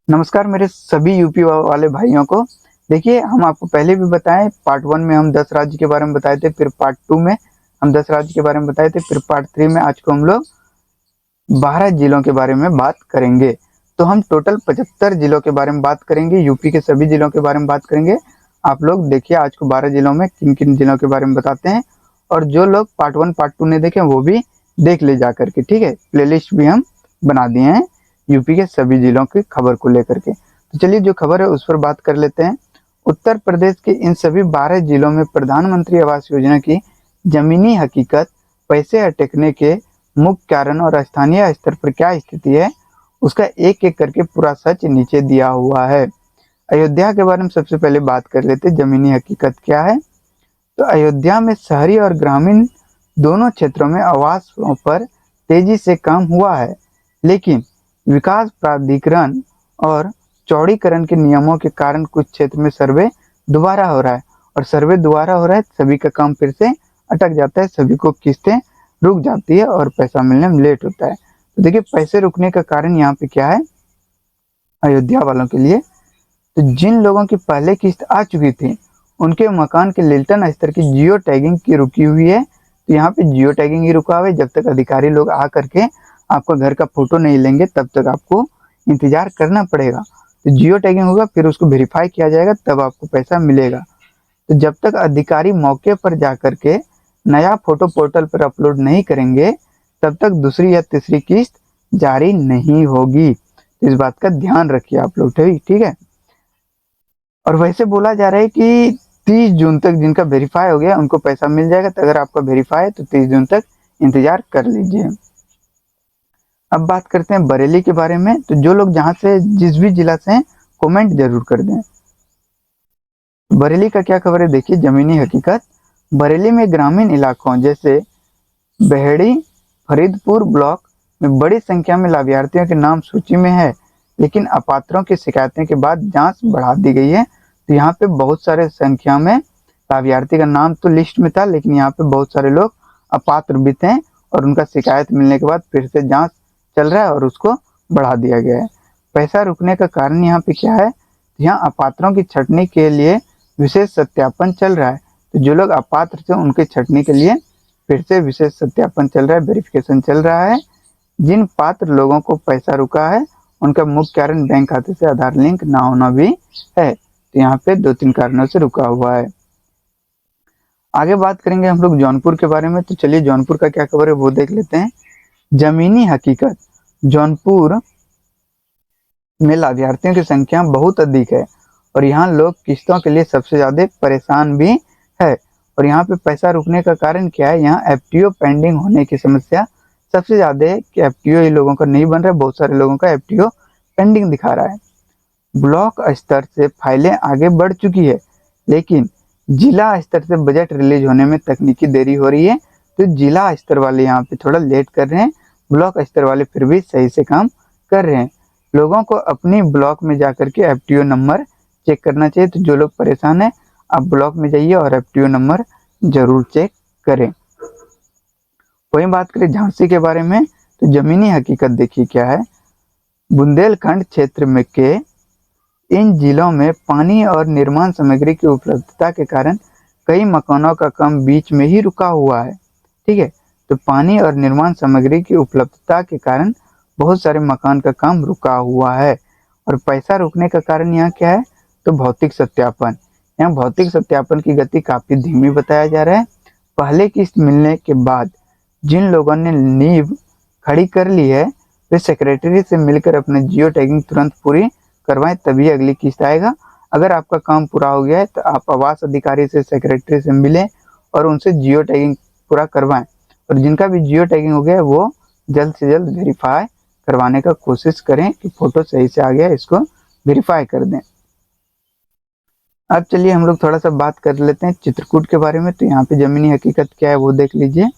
नमस्कार मेरे सभी यूपी वाले भाइयों को। देखिए, हम आपको पहले भी बताएं, पार्ट 1 में हम 10 राज्य के बारे में बताए थे, फिर पार्ट 2 में हम 10 राज्य के बारे में बताए थे, फिर पार्ट 3 में आज को हम लोग 12 जिलों के बारे में बात करेंगे। तो हम टोटल 75 जिलों के बारे में बात करेंगे, यूपी के सभी जिलों के बारे में बात करेंगे। आप लोग देखिए आज को 12 जिलों में किन किन जिलों के बारे में बताते हैं, और जो लोग पार्ट 1 पार्ट 2 नहीं देखे वो भी देख ले जा करके, ठीक है। प्लेलिस्ट भी हम बना दिए हैं यूपी के सभी जिलों की खबर को लेकर के। तो चलिए जो खबर है उस पर बात कर लेते हैं। उत्तर प्रदेश के इन सभी 12 जिलों में प्रधानमंत्री आवास योजना की जमीनी हकीकत, पैसे अटकने के मुख्य कारण और स्थानीय स्तर पर क्या स्थिति है, उसका एक एक करके पूरा सच नीचे दिया हुआ है। अयोध्या के बारे में सबसे पहले बात कर लेते हैं, जमीनी हकीकत क्या है। तो अयोध्या में शहरी और ग्रामीण दोनों क्षेत्रों में आवासों पर तेजी से काम हुआ है, लेकिन विकास प्राधिकरण और चौड़ीकरण के नियमों के कारण कुछ क्षेत्र में सर्वे दोबारा हो रहा है, और सर्वे दोबारा हो रहा है सभी का काम फिर से अटक जाता है, सभी को किस्तें रुक जाती है और पैसा मिलने में लेट होता है। तो देखिए, पैसे रुकने का कारण यहाँ पे क्या है अयोध्या वालों के लिए। तो जिन लोगों की पहले किस्त आ चुकी थी उनके मकान के लिल्टन स्तर की जियो टैगिंग की रुकी हुई है। तो यहाँ पे जियो टैगिंग ही रुका हुआ है, जब तक अधिकारी लोग आ करके आपका घर का फोटो नहीं लेंगे तब तक आपको इंतजार करना पड़ेगा। तो जियो टैगिंग होगा, फिर उसको वेरीफाई किया जाएगा, तब आपको पैसा मिलेगा। तो जब तक अधिकारी मौके पर जा करके नया फोटो पोर्टल पर अपलोड नहीं करेंगे तब तक दूसरी या तीसरी किस्त जारी नहीं होगी। तो इस बात का ध्यान रखिए आप लोग, ठीक है। और वैसे बोला जा रहा है कि 30 जून तक जिनका वेरीफाई हो गया उनको पैसा मिल जाएगा। तो अगर आपका वेरीफाई है तो 30 जून तक इंतजार कर लीजिए। अब बात करते हैं बरेली के बारे में। तो जो लोग जहाँ से जिस भी जिला से हैं कमेंट जरूर कर दें। बरेली का क्या खबर है देखिए, जमीनी हकीकत। बरेली में ग्रामीण इलाकों जैसे बेहड़ी, फरीदपुर ब्लॉक में बड़ी संख्या में लाभार्थियों के नाम सूची में है, लेकिन अपात्रों की शिकायतें के बाद जांच बढ़ा दी गई है। तो यहाँ पे बहुत सारे संख्या में लाभार्थी का नाम तो लिस्ट में था, लेकिन यहाँ पे बहुत सारे लोग अपात्र भी थे और उनका शिकायत मिलने के बाद फिर से जांच चल रहा है और उसको बढ़ा दिया गया है। पैसा रुकने का कारण यहाँ पे क्या है, यहाँ अपात्रों की छटनी के लिए विशेष सत्यापन चल रहा है। तो जो लोग अपात्र थे उनके छटनी के लिए फिर से विशेष सत्यापन चल रहा है, वेरिफिकेशन चल रहा है। जिन पात्र लोगों को पैसा रुका है उनका मुख्य कारण बैंक खाते से आधार लिंक ना होना भी है। तो यहाँ पे 2-3 कारणों से रुका हुआ है। आगे बात करेंगे हम लोग जौनपुर के बारे में। तो चलिए जौनपुर का क्या खबर है वो देख लेते हैं। जमीनी हकीकत, जौनपुर में लाभार्थियों की संख्या बहुत अधिक है और यहाँ लोग किस्तों के लिए सबसे ज्यादा परेशान भी है। और यहाँ पे पैसा रुकने का कारण क्या है, यहाँ एफटीओ पेंडिंग होने की समस्या सबसे ज्यादा है कि एफटीओ ही लोगों का नहीं बन रहा है, बहुत सारे लोगों का एफटीओ पेंडिंग दिखा रहा है। ब्लॉक स्तर से फाइलें आगे बढ़ चुकी है, लेकिन जिला स्तर से बजट रिलीज होने में तकनीकी देरी हो रही है। तो जिला स्तर वाले यहाँ पे थोड़ा लेट कर रहे हैं, ब्लॉक स्तर वाले फिर भी सही से काम कर रहे हैं। लोगों को अपनी ब्लॉक में जाकर के एफटीओ नंबर चेक करना चाहिए। तो जो लोग परेशान है आप ब्लॉक में जाइए और एफटीओ नंबर जरूर चेक करें। वहीं बात करें झांसी के बारे में, तो जमीनी हकीकत देखिए क्या है। बुंदेलखंड क्षेत्र में के इन जिलों में पानी और निर्माण सामग्री की उपलब्धता के कारण कई मकानों का काम बीच में ही रुका हुआ है, ठीक है। तो पानी और निर्माण सामग्री की उपलब्धता के कारण बहुत सारे मकान का काम रुका हुआ है। और पैसा रुकने का कारण यहाँ क्या है, तो भौतिक सत्यापन। यहाँ भौतिक सत्यापन की गति काफी धीमी बताया जा रहा है। पहले किस्त मिलने के बाद जिन लोगों ने नींव खड़ी कर ली है वे सेक्रेटरी से मिलकर अपने जियो टैगिंग तुरंत पूरी करवाएं, तभी अगली किस्त आएगा। अगर आपका काम पूरा हो गया है तो आप आवास अधिकारी से, सेक्रेटरी से मिलें और उनसे जियो टैगिंग पूरा करवाएं। और जिनका भी जियो टैगिंग हो गया है वो जल्द से जल्द वेरीफाई करवाने का कोशिश करें कि फोटो सही से आ गया, इसको वेरीफाई कर दें। अब चलिए हम लोग थोड़ा सा बात कर लेते हैं चित्रकूट के बारे में। तो यहाँ पे जमीनी हकीकत क्या है वो देख लीजिए।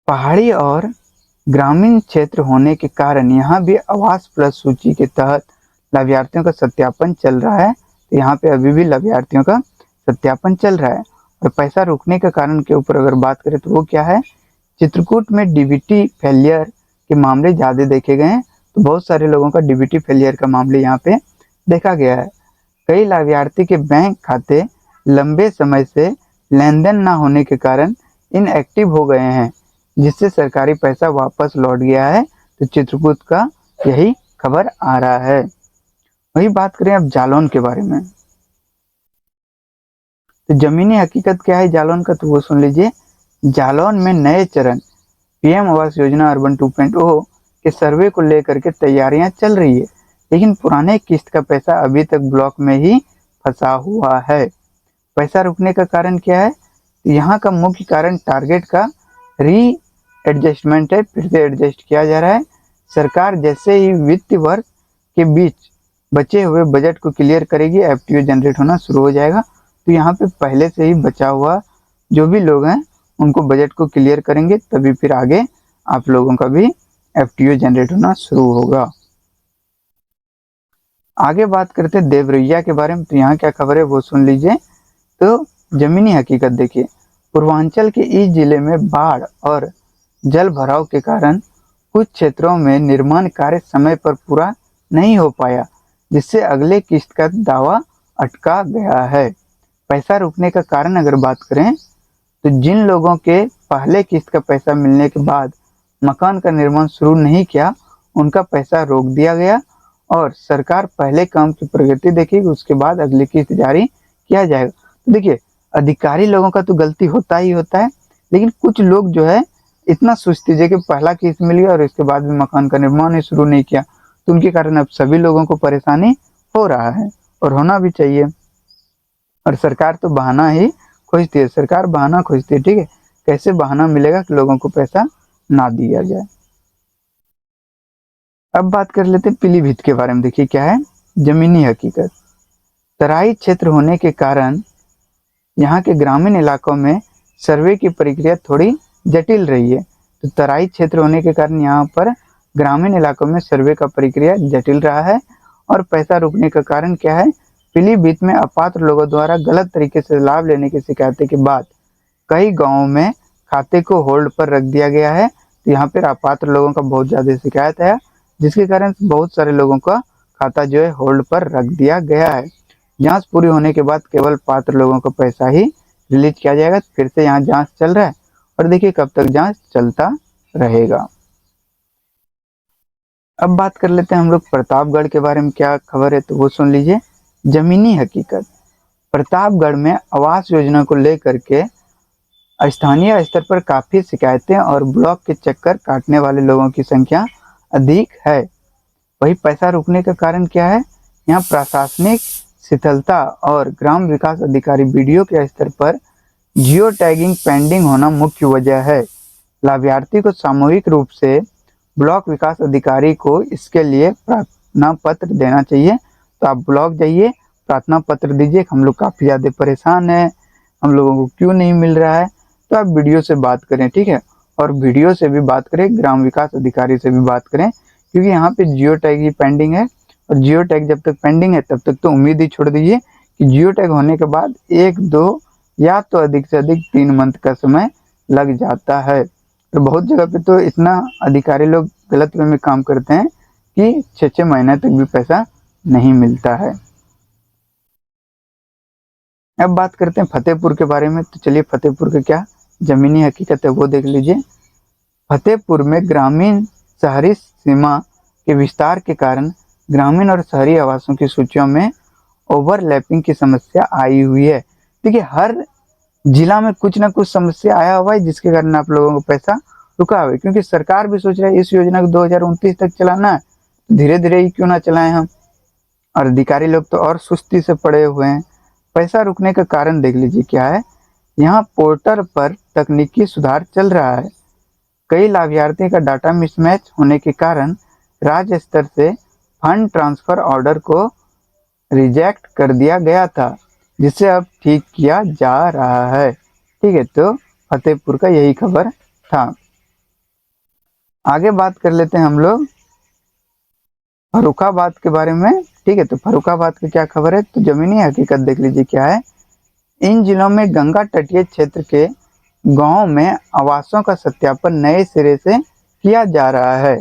पहाड़ी और ग्रामीण क्षेत्र होने के कारण यहाँ भी आवास प्लस सूची के तहत लाभार्थियों का सत्यापन चल रहा है। तो यहाँ पे अभी भी लाभार्थियों का सत्यापन चल रहा है। और पैसा रुकने के कारण के ऊपर अगर बात करें तो वो क्या है, चित्रकूट में डीबीटी फेलियर के मामले ज़्यादा देखे गए हैं। तो बहुत सारे लोगों का डीबीटी फेलियर का मामले यहाँ पे देखा गया है। कई लाभार्थी के बैंक खाते लंबे समय से लेन देन न होने के कारण इनएक्टिव हो गए हैं, जिससे सरकारी पैसा वापस लौट गया है। तो चित्रकूट का यही खबर आ रहा है। वही बात करें अब जालौन के बारे में, तो जमीनी हकीकत क्या है जालौन का, तो वो सुन लीजिए। जालौन में नए चरण पीएम आवास योजना अर्बन 2.0 के सर्वे को लेकर के तैयारियां चल रही है, लेकिन पुराने किस्त का पैसा अभी तक ब्लॉक में ही फंसा हुआ है। पैसा रुकने का कारण क्या है? यहाँ का मुख्य कारण टारगेट का री एडजस्टमेंट है, फिर से एडजस्ट किया जा रहा है। सरकार जैसे ही वित्त वर्ष के बीच बचे हुए बजट को क्लियर करेगी, एफटीओ जनरेट होना शुरू हो जाएगा। तो यहाँ पे पहले से ही बचा हुआ जो भी लोग हैं उनको बजट को क्लियर करेंगे, तभी फिर आगे आप लोगों का भी एफटीओ जनरेट होना शुरू होगा। आगे बात करते हैं देवरिया के बारे में, तो यहाँ क्या खबर है वो सुन लीजिए। तो जमीनी हकीकत देखिए, पूर्वांचल के इस जिले में बाढ़ और जल भराव के कारण कुछ क्षेत्रों में निर्माण कार्य समय पर पूरा नहीं हो पाया, जिससे अगले किस्त का दावा अटका गया है। पैसा रुकने का कारण अगर बात करें, तो जिन लोगों के पहले किस्त का पैसा मिलने के बाद मकान का निर्माण शुरू नहीं किया, उनका पैसा रोक दिया गया और सरकार पहले काम की प्रगति देखेगी, उसके बाद अगली किस्त जारी किया जाएगा। तो देखिए, अधिकारी लोगों का तो गलती होता ही होता है, लेकिन कुछ लोग जो है इतना सोचते थे कि पहला किस्त मिल गया और इसके बाद भी मकान का निर्माण ही शुरू नहीं किया, तो उनके कारण अब सभी लोगों को परेशानी हो रहा है और होना भी चाहिए। और सरकार तो बहाना ही खोजती है, सरकार बहाना खोजती है, ठीक है, कैसे बहाना मिलेगा कि लोगों को पैसा ना दिया जाए। अब बात कर लेते हैं पीलीभीत के बारे में। देखिए क्या है जमीनी हकीकत, तराई क्षेत्र होने के कारण यहाँ के ग्रामीण इलाकों में सर्वे की प्रक्रिया थोड़ी जटिल रही है। तो तराई क्षेत्र होने के कारण यहाँ पर ग्रामीण इलाकों में सर्वे का प्रक्रिया जटिल रहा है। और पैसा रुकने का कारण क्या है? पीलीभीत में अपात्र लोगों द्वारा गलत तरीके से लाभ लेने की शिकायतें के बाद कई गाँवों में खाते को होल्ड पर रख दिया गया है। तो यहाँ पर अपात्र लोगों का बहुत ज़्यादा शिकायत है, जिसके कारण बहुत सारे लोगों का खाता जो है होल्ड पर रख दिया गया है। जांच पूरी होने के बाद केवल पात्र लोगों को पैसा ही रिलीज किया जाएगा। फिर से यहाँ जांच चल रहा है और देखिए कब तक जांच चलता रहेगा। अब बात कर लेते हैं हम लोग प्रतापगढ़ के बारे में, क्या खबर है तो वो सुन लीजिए। जमीनी हकीकत, प्रतापगढ़ में आवास योजना को लेकर के स्थानीय स्तर पर काफ़ी शिकायतें और ब्लॉक के चक्कर काटने वाले लोगों की संख्या अधिक है। वही पैसा रुकने का कारण क्या है? यहाँ प्रशासनिक शिथिलता और ग्राम विकास अधिकारी बीडीओ के स्तर पर जियो टैगिंग पेंडिंग होना मुख्य वजह है। लाभार्थी को सामूहिक रूप से ब्लॉक विकास अधिकारी को इसके लिए प्रार्थना पत्र देना चाहिए। तो आप ब्लॉक जाइए, प्रार्थना पत्र दीजिए, हम लोग काफ़ी ज़्यादा परेशान हैं, हम लोगों को क्यों नहीं मिल रहा है। तो आप वीडियो से बात करें, ठीक है, और वीडियो से भी बात करें, ग्राम विकास अधिकारी से भी बात करें, क्योंकि यहाँ पे जियो टैग ही पेंडिंग है। और जियो टैग जब तक पेंडिंग है तब तक तो उम्मीद ही छोड़ दीजिए कि जियो टैग होने के बाद 1, 2 या तो अधिक से अधिक 3 मंथ का समय लग जाता है। तो बहुत जगह पे तो इतना अधिकारी लोग गलत वे में काम करते हैं कि 6-6 महीने तक भी पैसा नहीं मिलता है। अब बात करते हैं फतेहपुर के बारे में। तो चलिए फतेहपुर का क्या जमीनी हकीकत है वो देख लीजिए। फतेहपुर में ग्रामीण शहरी सीमा के विस्तार के कारण ग्रामीण और शहरी आवासों की सूचियों में ओवरलैपिंग की समस्या आई हुई है। देखिए हर जिला में कुछ ना कुछ समस्या आया हुआ है, जिसके कारण आप लोगों को पैसा रुका हुआ है, क्योंकि सरकार भी सोच रहा है इस योजना को 2029 तक चलाना है, तो धीरे धीरे ही क्यों ना चलाएं हम। और अधिकारी लोग तो और सुस्ती से पड़े हुए हैं। पैसा रुकने का कारण देख लीजिए क्या है। यहाँ पोर्टल पर तकनीकी सुधार चल रहा है। कई लाभार्थियों का डाटा मिसमैच होने के कारण राज्य स्तर से फंड ट्रांसफर ऑर्डर को रिजेक्ट कर दिया गया था, जिसे अब ठीक किया जा रहा है। ठीक है, तो फतेहपुर का यही खबर था। आगे बात कर लेते हैं हम लोग फर्रुखाबाद के बारे में। ठीक है, तो फर्रुखाबाद की क्या खबर है, तो जमीनी हकीकत देख लीजिए क्या है। इन जिलों में गंगा तटीय क्षेत्र के गांवों में आवासों का सत्यापन नए सिरे से किया जा रहा है।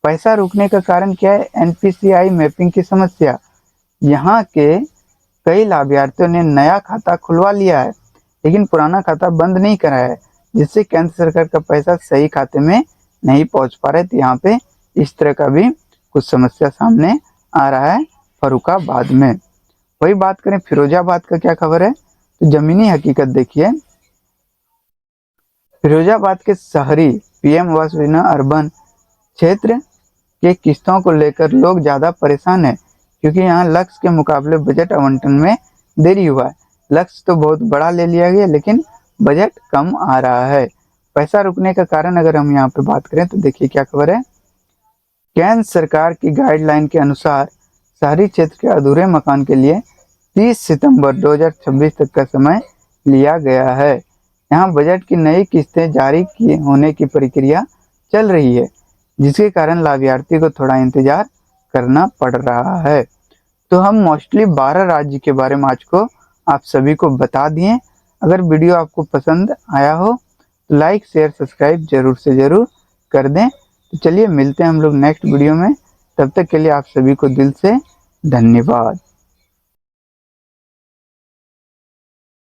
पैसा रुकने का कारण क्या है? एनपीसीआई मैपिंग की समस्या। यहाँ के कई लाभार्थियों ने नया खाता खुलवा लिया है लेकिन पुराना खाता बंद नहीं कराया है, जिससे केंद्र सरकार का पैसा सही खाते में नहीं पहुंच पा रहे। तो यहाँ पे इस तरह का भी कुछ समस्या सामने आ रहा है फर्रुखाबाद में। वही बात करें फिरोजाबाद का क्या खबर है, तो जमीनी हकीकत देखिए। फिरोजाबाद के शहरी पीएम आवास योजना अर्बन क्षेत्र के किस्तों को लेकर लोग ज़्यादा परेशान हैं क्योंकि यहाँ लक्ष्य के मुकाबले बजट आवंटन में देरी हुआ है। लक्ष्य तो बहुत बड़ा ले लिया गया लेकिन बजट कम आ रहा है। पैसा रुकने का कारण अगर हम यहाँ पे बात करें तो देखिए क्या खबर है। केंद्र सरकार की गाइडलाइन के अनुसार शहरी क्षेत्र के अधूरे मकान के लिए 30 सितंबर 2026 तक का समय लिया गया है। यहाँ बजट की नई किस्तें जारी होने की प्रक्रिया चल रही है, जिसके कारण लाभार्थी को थोड़ा इंतजार करना पड़ रहा है। तो हम मोस्टली 12 राज्य के बारे में आज को आप सभी को बता दिए। अगर वीडियो आपको पसंद आया हो तो लाइक शेयर सब्सक्राइब जरूर से ज़रूर कर दें। तो चलिए मिलते हैं हम लोग नेक्स्ट वीडियो में, तब तक के लिए आप सभी को दिल से धन्यवाद।